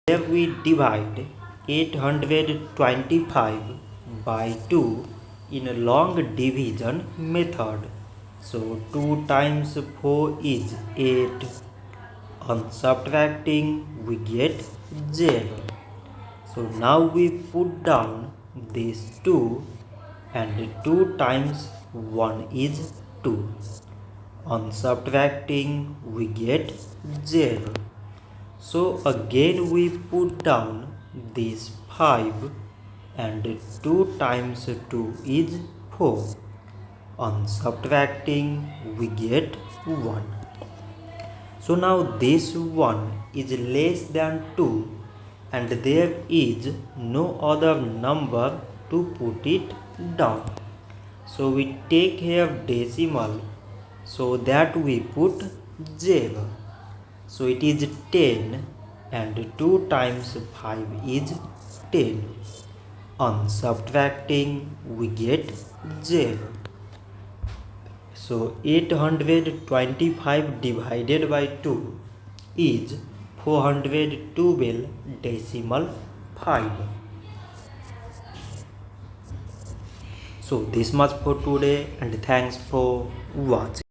Here we divide 825 by 2 in a long division method. So 2 times 4 is 8. On subtracting we get 0. So now we put down these 2 and 2 times 1 is 2. On subtracting we get 0. So again we put down this 5 and 2 times 2 is 4. On subtracting we get 1. So now this 1 is less than 2 and there is no other number to put it down. So we take here decimal so that we put 0. So it is 10 and 2 times 5 is 10. On subtracting we get 0. So 825 divided by 2 is 412 decimal 5. So this much for today and thanks for watching.